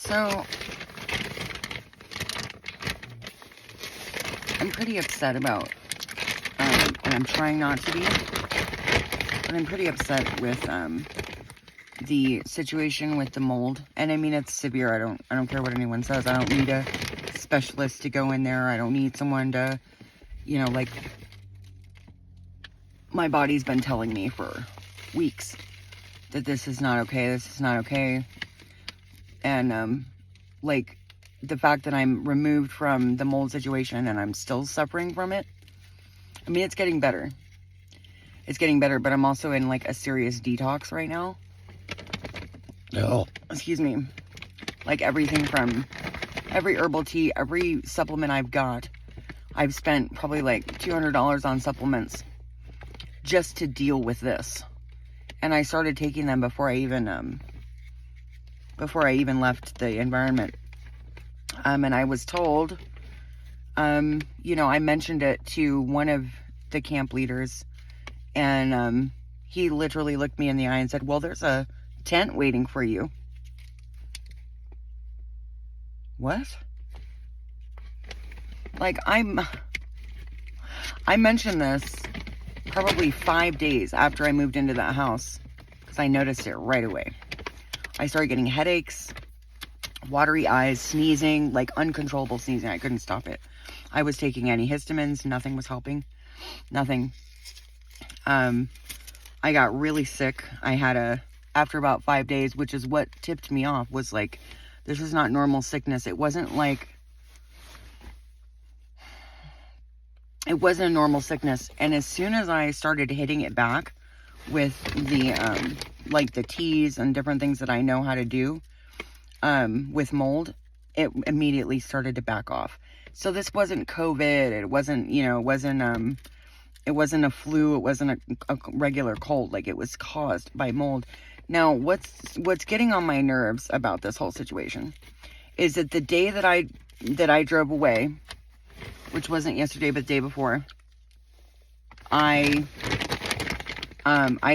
So, I'm pretty upset about, and I'm trying not to be, but I'm pretty upset with, the situation with the mold. And I mean, it's severe. I don't care what anyone says. I don't need a specialist to go in there. I don't need someone to, you know, like, my body's been telling me for weeks that this is not okay. This is not okay. And, like, the fact that I'm removed from the mold situation and I'm still suffering from it. I mean, it's getting better. It's getting better, but I'm also in, like, a serious detox right now. Oh. Excuse me. Like, everything from every herbal tea, every supplement I've got, I've spent probably, like, $200 on supplements just to deal with this. And I started taking them before I even left the environment. And I was told, you know, I mentioned it to one of the camp leaders, and he literally looked me in the eye and said, well, there's a tent waiting for you. What? Like, I mentioned this probably 5 days after I moved into that house, because I noticed it right away. I started getting headaches, watery eyes, sneezing, like uncontrollable sneezing. I couldn't stop it. I was taking antihistamines. Nothing was helping. Nothing. I got really sick. I had after about 5 days, which is what tipped me off, was like, this is not normal sickness. It wasn't a normal sickness. And as soon as I started hitting it back with the, like the teas and different things that I know how to do, with mold, it immediately started to back off. So this wasn't COVID. It wasn't, you know, it wasn't a flu. It wasn't a regular cold. Like, it was caused by mold. Now, what's getting on my nerves about this whole situation is that the day that I drove away, which wasn't yesterday, but the day before, I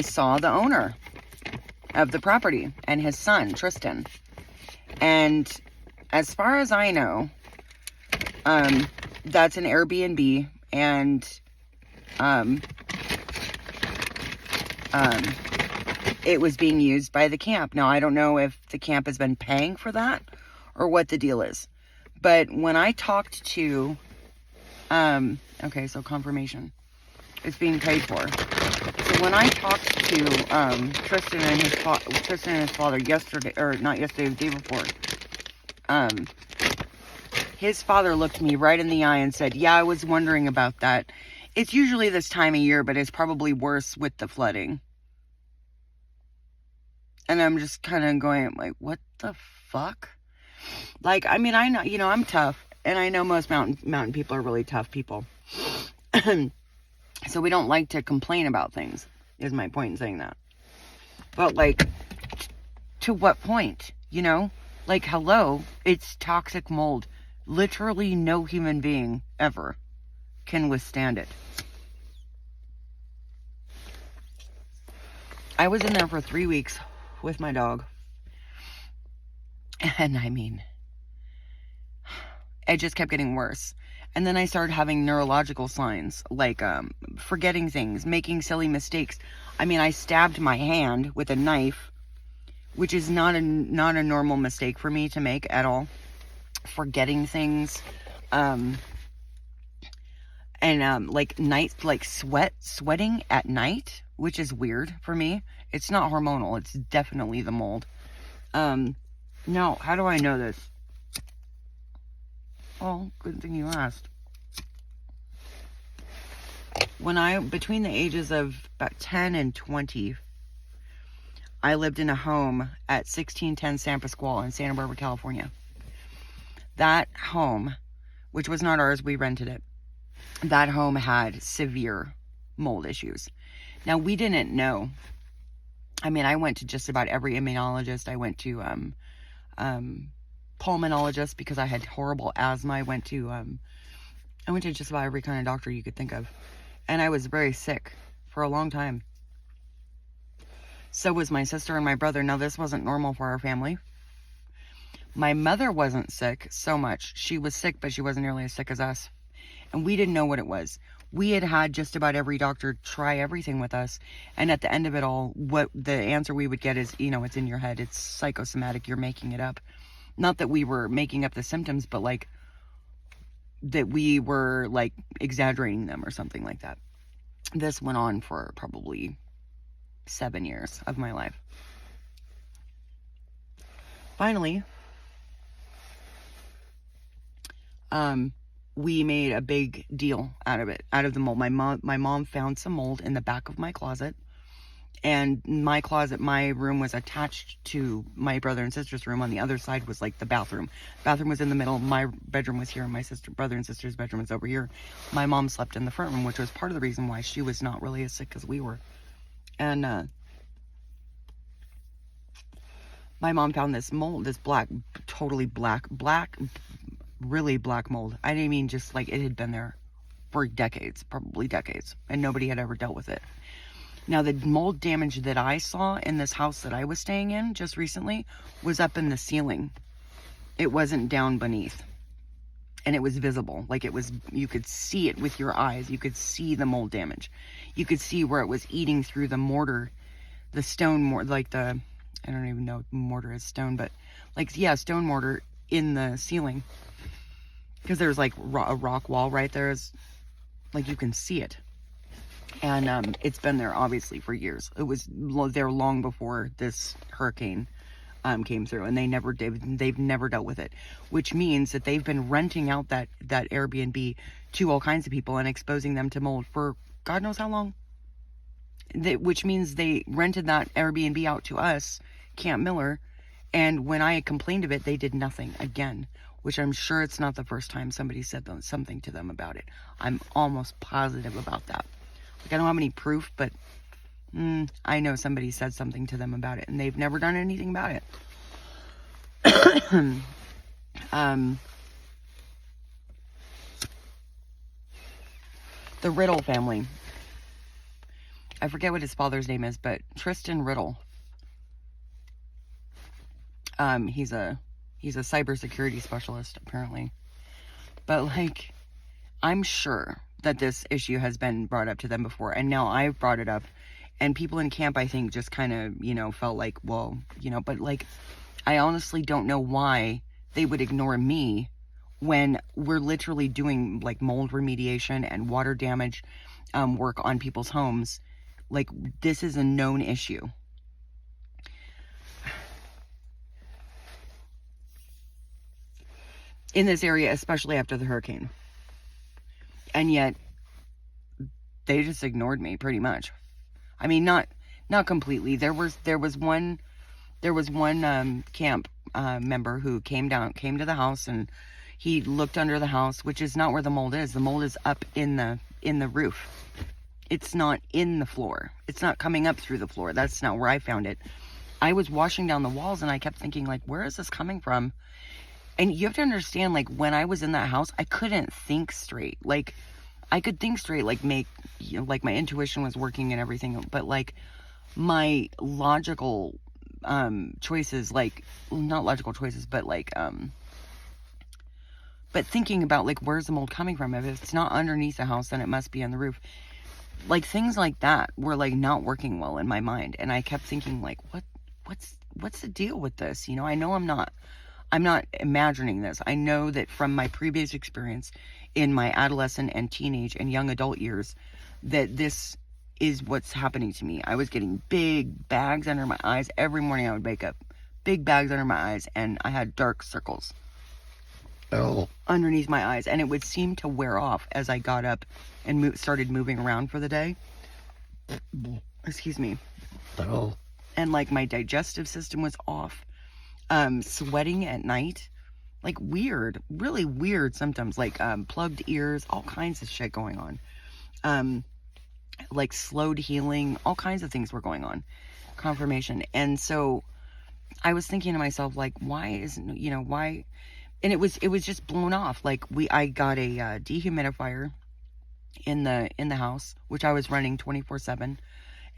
saw the owner of the property and his son, Tristan. And as far as I know, that's an Airbnb, and it was being used by the camp. Now, I don't know if the camp has been paying for that or what the deal is. But when I talked to, okay, so confirmation. It's being paid for. So when I talked to Tristan and his father yesterday, or not yesterday, the day before, his father looked me right in the eye and said, yeah, I was wondering about that. It's usually this time of year, but it's probably worse with the flooding. And I'm just kind of going, like, what the fuck? Like, I mean, I know, you know, I'm tough, and I know most mountain people are really tough people. So we don't like to complain about things, is my point in saying that. But, like, to what point, you know? Like, hello, it's toxic mold. Literally no human being ever can withstand it. I was in there for 3 weeks with my dog. And I mean, it just kept getting worse. And then I started having neurological signs, like forgetting things, making silly mistakes. I mean, I stabbed my hand with a knife, which is not a normal mistake for me to make at all. Forgetting things, and like sweating at night, which is weird for me. It's not hormonal. It's definitely the mold. No, how do I know this? Oh, good thing you asked. Between the ages of about 10 and 20, I lived in a home at 1610 San Pasqual in Santa Barbara, California. That home, which was not ours, we rented it. That home had severe mold issues. Now, we didn't know. I mean, I went to just about every immunologist. I went to pulmonologist because I had horrible asthma. I went to just about every kind of doctor you could think of. And I was very sick for a long time. So was my sister and my brother. Now, this wasn't normal for our family. My mother wasn't sick so much. She was sick, but she wasn't nearly as sick as us. And we didn't know what it was. We had had just about every doctor try everything with us. And at the end of it all, what the answer we would get is, you know, it's in your head. It's psychosomatic. You're making it up. Not that we were making up the symptoms, but like that we were like exaggerating them or something like that. This went on for probably 7 years of my life. Finally, we made a big deal out of it, out of the mold. My mom found some mold in the back of my closet, and my room was attached to my brother and sister's room. On the other side was like the bathroom. Bathroom was in the middle. My bedroom was here, and my brother and sister's bedroom was over here. My mom slept in the front room, which was part of the reason why she was not really as sick as we were. And my mom found this mold, this black, totally black, really black mold. I didn't mean just like it had been there for decades, probably decades, and nobody had ever dealt with it. Now, the mold damage that I saw in this house that I was staying in just recently was up in the ceiling. It wasn't down beneath. And it was visible. Like it was, you could see it with your eyes. You could see the mold damage. You could see where it was eating through the mortar, the stone mortar, like the, I don't even know if mortar is stone, but like, yeah, stone mortar in the ceiling. Because there's like a rock wall right there. Is like you can see it. And it's been there obviously for years. It was there long before this hurricane came through, and they've never dealt with it, which means that they've been renting out that Airbnb to all kinds of people and exposing them to mold for God knows how long. Which means they rented that Airbnb out to us, Camp Miller, and when I complained of it, they did nothing again. Which I'm sure it's not the first time somebody said something to them about it. I'm almost positive about that. Like, I don't have any proof, but I know somebody said something to them about it, and they've never done anything about it. The Riddle family. I forget what his father's name is, but Tristan Riddle. He's a cybersecurity specialist, apparently. But, like, I'm sure that this issue has been brought up to them before, and now I've brought it up, and people in camp, I think, just kind of, you know, felt like, well, you know, but, like, I honestly don't know why they would ignore me when we're literally doing, like, mold remediation and water damage work on people's homes. Like, this is a known issue. In this area, especially after the hurricane. And yet, they just ignored me pretty much. I mean, not completely. There was one camp member who came to the house, and he looked under the house, which is not where the mold is. The mold is up in the roof. It's not in the floor. It's not coming up through the floor. That's not where I found it. I was washing down the walls, and I kept thinking, like, where is this coming from? And you have to understand, like, when I was in that house, I couldn't think straight. Like, I could think straight, like, like, my intuition was working and everything. But, like, my logical choices, like, not logical choices, but, like, but thinking about, like, where's the mold coming from? If it's not underneath the house, then it must be on the roof. Like, things like that were, like, not working well in my mind. And I kept thinking, like, what's the deal with this? You know, I know I'm not imagining this. I know that from my previous experience in my adolescent and teenage and young adult years, that this is what's happening to me. I was getting big bags under my eyes. Every morning I would wake up, big bags under my eyes, and I had dark circles underneath my eyes. And it would seem to wear off as I got up and started moving around for the day. Excuse me. And, like, my digestive system was off. Sweating at night, like, really weird symptoms, like, plugged ears, all kinds of shit going on, like, slowed healing, all kinds of things were going on, confirmation. And so I was thinking to myself, like, why isn't, you know, why, and it was just blown off. Like, I got a dehumidifier in the house, which I was running 24/7,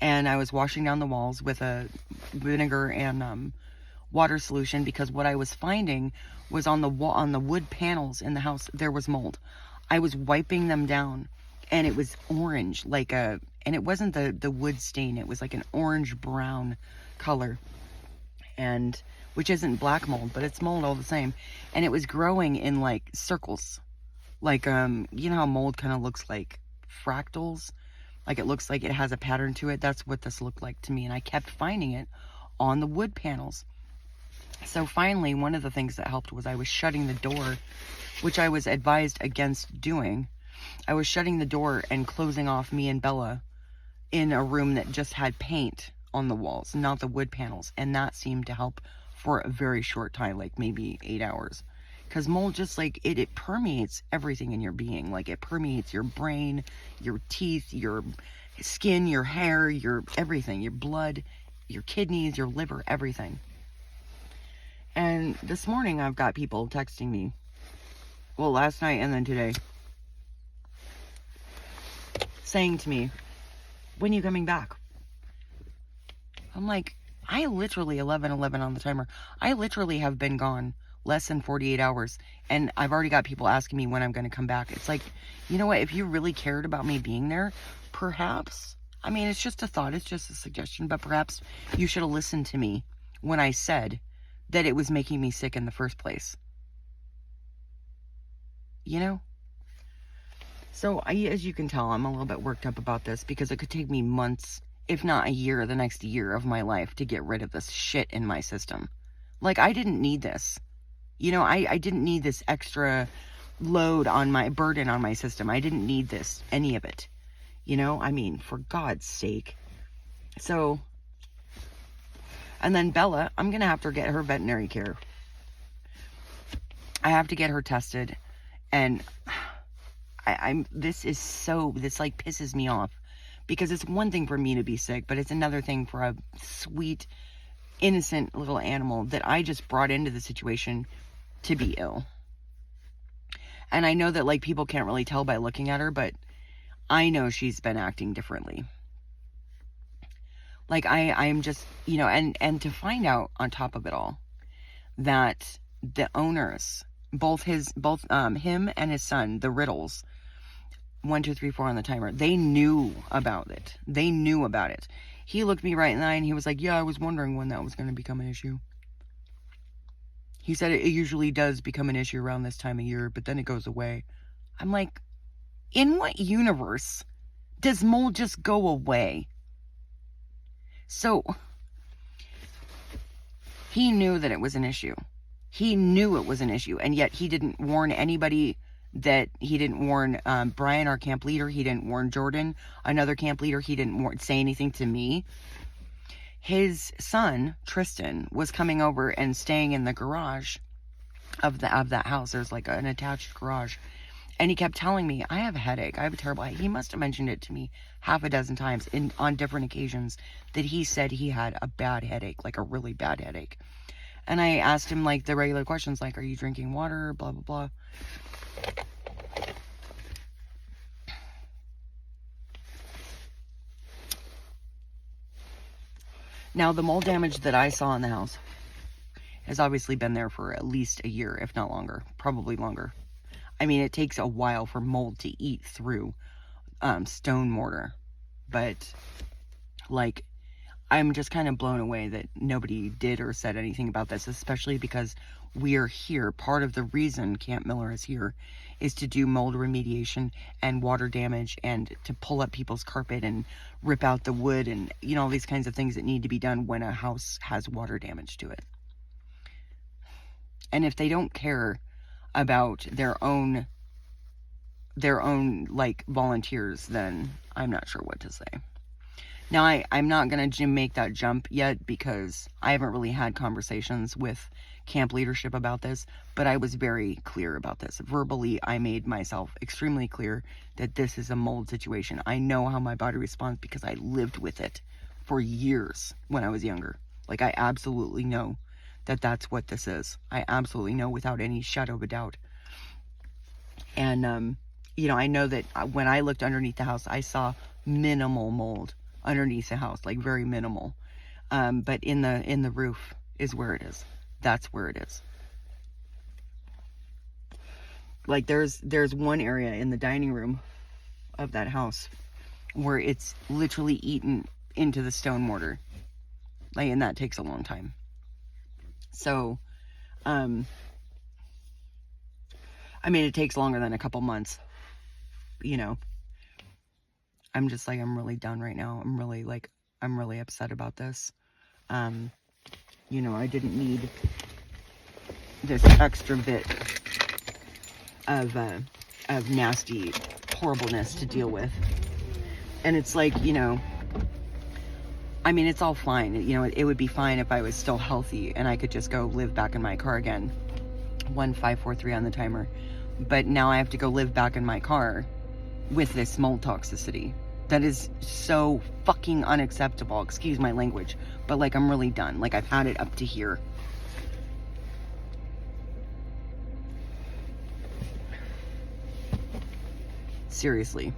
and I was washing down the walls with a vinegar and water solution, because what I was finding was on the wood panels in the house, there was mold. I was wiping them down, and it was orange, and it wasn't the wood stain. It was like an orange brown color, and which isn't black mold, but it's mold all the same. And it was growing in like circles, like you know how mold kind of looks like fractals, like it looks like it has a pattern to it. That's what this looked like to me, and I kept finding it on the wood panels. So finally, one of the things that helped was I was shutting the door, which I was advised against doing. I was shutting the door and closing off me and Bella in a room that just had paint on the walls, not the wood panels. And that seemed to help for a very short time, like maybe 8 hours. Because mold just like, it permeates everything in your being. Like it permeates your brain, your teeth, your skin, your hair, your everything, your blood, your kidneys, your liver, everything. And this morning I've got people texting me. Well, last night and then today. Saying to me, when are you coming back? I'm like, I literally, 11:11 on the timer, I literally have been gone less than 48 hours. And I've already got people asking me when I'm going to come back. It's like, you know what? If you really cared about me being there, perhaps, I mean, it's just a thought. It's just a suggestion. But perhaps you should have listened to me when I said that it was making me sick in the first place. You know? So, as you can tell, I'm a little bit worked up about this because it could take me months, if not a year, the next year of my life to get rid of this shit in my system. Like, I didn't need this. You know, I didn't need this extra burden on my system. I didn't need this, any of it. You know, I mean, for God's sake. So, and then Bella, I'm going to have to get her veterinary care. I have to get her tested. And this like pisses me off, because it's one thing for me to be sick, but it's another thing for a sweet, innocent little animal that I just brought into the situation to be ill. And I know that like people can't really tell by looking at her, but I know she's been acting differently. Like I'm just, you know, and to find out on top of it all that the owners, both him and his son, the Riddles, 1, 2, 3, 4 on the timer, they knew about it. They knew about it. He looked me right in the eye and he was like, yeah, I was wondering when that was going to become an issue. He said it usually does become an issue around this time of year, but then it goes away. I'm like, in what universe does mold just go away? So, he knew that it was an issue. He knew it was an issue, and yet he didn't warn anybody. That he didn't warn Brian, our camp leader. He didn't warn Jordan, another camp leader. He didn't say anything to me. His son, Tristan, was coming over and staying in the garage of that house. There's like an attached garage. And he kept telling me, I have a headache. I have a terrible headache. He must have mentioned it to me half a dozen times on different occasions that he said he had a bad headache, like a really bad headache. And I asked him like the regular questions, like, are you drinking water? Blah, blah, blah. Now, the mold damage that I saw in the house has obviously been there for at least a year, if not longer, probably longer. I mean, it takes a while for mold to eat through stone mortar, but like, I'm just kind of blown away that nobody did or said anything about this, especially because we're here. Part of the reason Camp Miller is here is to do mold remediation and water damage and to pull up people's carpet and rip out the wood and, you know, all these kinds of things that need to be done when a house has water damage to it. And if they don't care about their own like volunteers, then I'm not sure what to say. Now, I'm not going to make that jump yet because I haven't really had conversations with camp leadership about this, but I was very clear about this. Verbally, I made myself extremely clear that this is a mold situation. I know how my body responds because I lived with it for years when I was younger. Like, I absolutely know that that's what this is. I absolutely know without any shadow of a doubt. And, you know, I know that when I looked underneath the house, I saw minimal mold underneath the house, like very minimal. But in the roof, is where it is. That's where it is. Like there's one area in the dining room of that house where it's literally eaten into the stone mortar. Like, and that takes a long time. So, I mean, it takes longer than a couple months, you know. I'm just like, I'm really done right now. I'm really upset about this. You know, I didn't need this extra bit of nasty horribleness to deal with. And it's like, you know, I mean, it's all fine. You know, it would be fine if I was still healthy and I could just go live back in my car again. 1543 on the timer. But now I have to go live back in my car with this mold toxicity. That is so fucking unacceptable. Excuse my language. But like, I'm really done. Like, I've had it up to here. Seriously.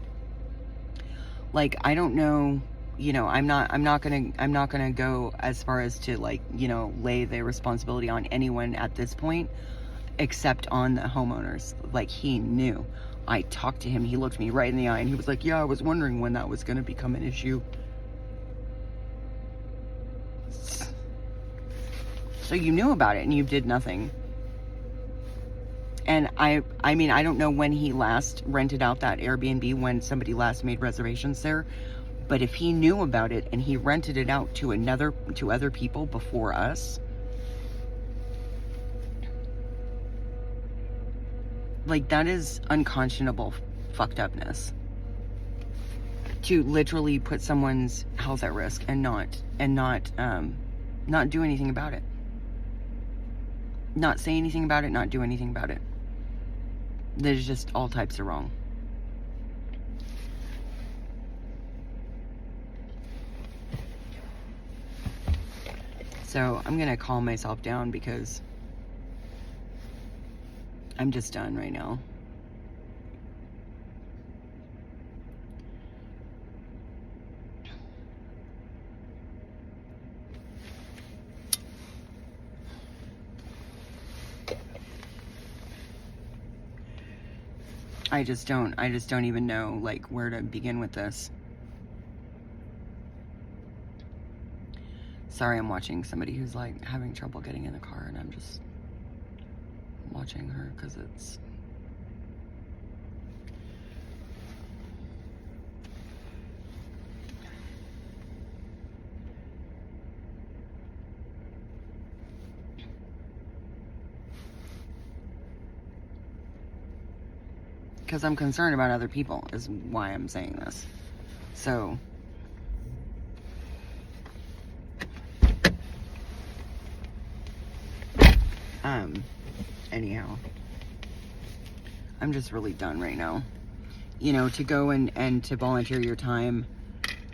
Like, I don't know, you know, I'm not gonna go as far as to, like, you know, lay the responsibility on anyone at this point, except on the homeowners. Like, he knew. I talked to him, he looked me right in the eye, and he was like, yeah, I was wondering when that was gonna become an issue. So you knew about it, and you did nothing. And I mean, I don't know when he last rented out that Airbnb, when somebody last made reservations there. But if he knew about it and he rented it out to other people before us, like, that is unconscionable fucked upness. To literally put someone's health at risk and not do anything about it. Not say anything about it, not do anything about it. There's just all types of wrong. So I'm gonna calm myself down because I'm just done right now. I just don't even know, like, where to begin with this. Sorry, I'm watching somebody who's, like, having trouble getting in the car, and I'm just watching her because it's... because I'm concerned about other people is why I'm saying this. So, anyhow, I'm just really done right now. You know, to go and to volunteer your time,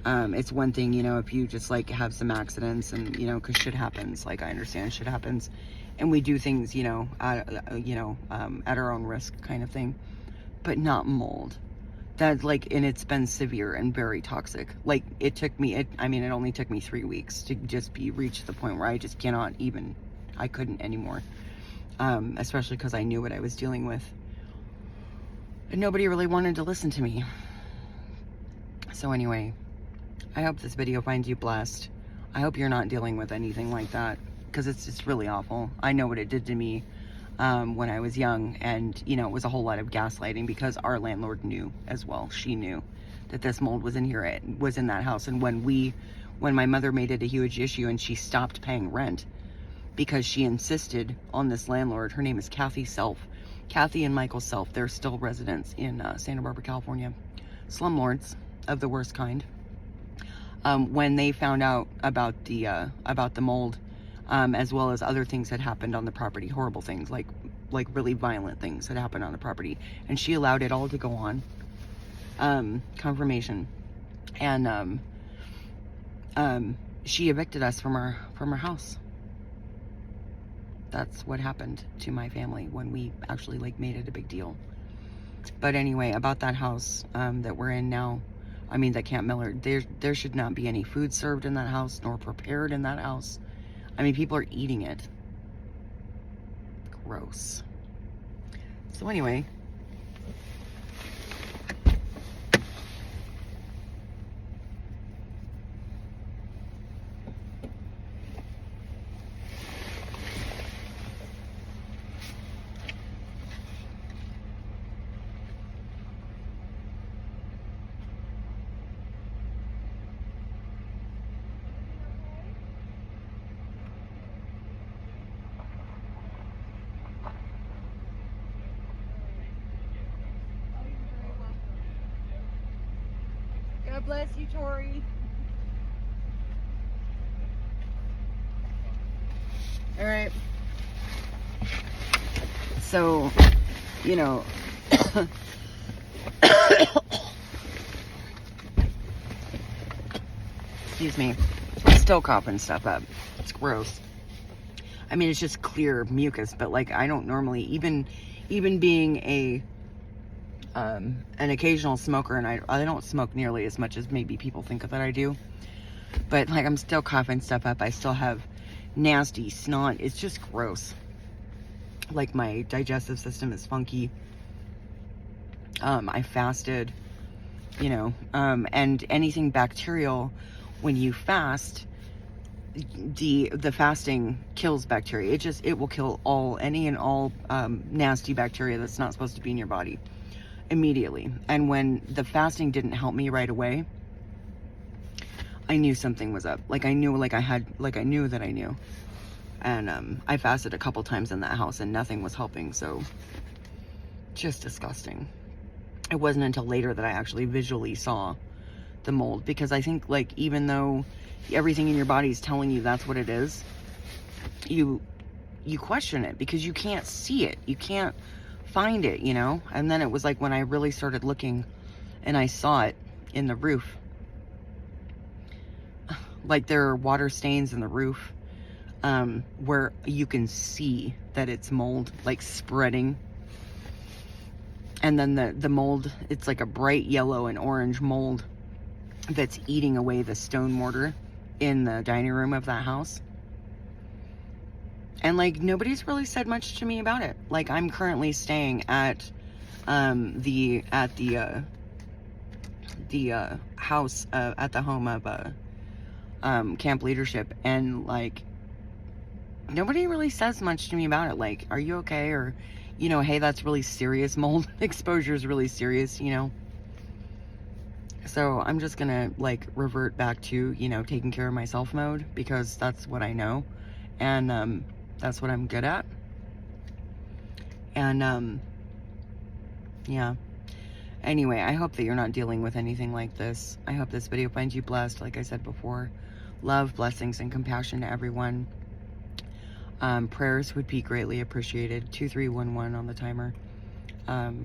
it's one thing, you know, if you just, like, have some accidents and, you know, because shit happens. Like, I understand shit happens. And we do things, you know, at our own risk kind of thing. But not mold. That, like, and it's been severe and very toxic. Like, it took me, it only took me 3 weeks to just reach the point where I just cannot even, I couldn't anymore. Especially because I knew what I was dealing with. And nobody really wanted to listen to me. So anyway, I hope this video finds you blessed. I hope you're not dealing with anything like that, because it's just really awful. I know what it did to me. When I was young, and, you know, it was a whole lot of gaslighting because our landlord knew as well. She knew that this mold was in here, it was in that house. And when my mother made it a huge issue and she stopped paying rent because she insisted on this landlord, her name is Kathy Self. Kathy and Michael Self, they're still residents in Santa Barbara, California. Slumlords of the worst kind. When they found out about the mold, as well as other things that happened on the property, horrible things, like really violent things that happened on the property, and she allowed it all to go on, confirmation, and she evicted us from our house. That's what happened to my family when we actually, like, made it a big deal. But anyway, about that house that we're in now, that Camp Miller, there should not be any food served in that house, nor prepared in that house. I mean, people are eating it. Gross. So anyway, God bless you, Tori. all right. So, you know, excuse me, I'm still coughing stuff up. It's gross. I mean, it's just clear mucus, but like, I don't normally, even being an occasional smoker, and I don't smoke nearly as much as maybe people think that I do, but like, I'm still coughing stuff up. I still have nasty snot. It's just gross. Like, my digestive system is funky. I fasted, you know, and anything bacterial, when you fast, the fasting kills bacteria. It will kill any and all nasty bacteria that's not supposed to be in your body immediately. And when the fasting didn't help me right away, I knew something was up. Like, I knew that I knew. And I fasted a couple times in that house and nothing was helping. So just disgusting. It wasn't until later that I actually visually saw the mold, because I think, like, even though everything in your body is telling you that's what it is, you question it because you can't see it. You can't find it, you know? And then it was like when I really started looking and I saw it in the roof. Like, there are water stains in the roof where you can see that it's mold, like, spreading. And then the mold, it's like a bright yellow and orange mold that's eating away the stone mortar in the dining room of that house. And like, nobody's really said much to me about it. Like, I'm currently staying at the house at the home of Camp Leadership, and like, nobody really says much to me about it. Like, are you okay? Or, you know, hey, that's really serious. Mold exposure is really serious, you know? So I'm just gonna, like, revert back to, you know, taking care of myself mode, because that's what I know. And that's what I'm good at. And yeah. Anyway, I hope that you're not dealing with anything like this. I hope this video finds you blessed, like I said before. Love, blessings, and compassion to everyone. Prayers would be greatly appreciated. 2311 on the timer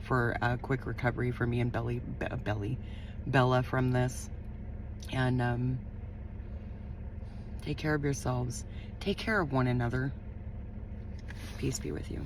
for a quick recovery for me and Bella from this. And take care of yourselves. Take care of one another. Peace be with you.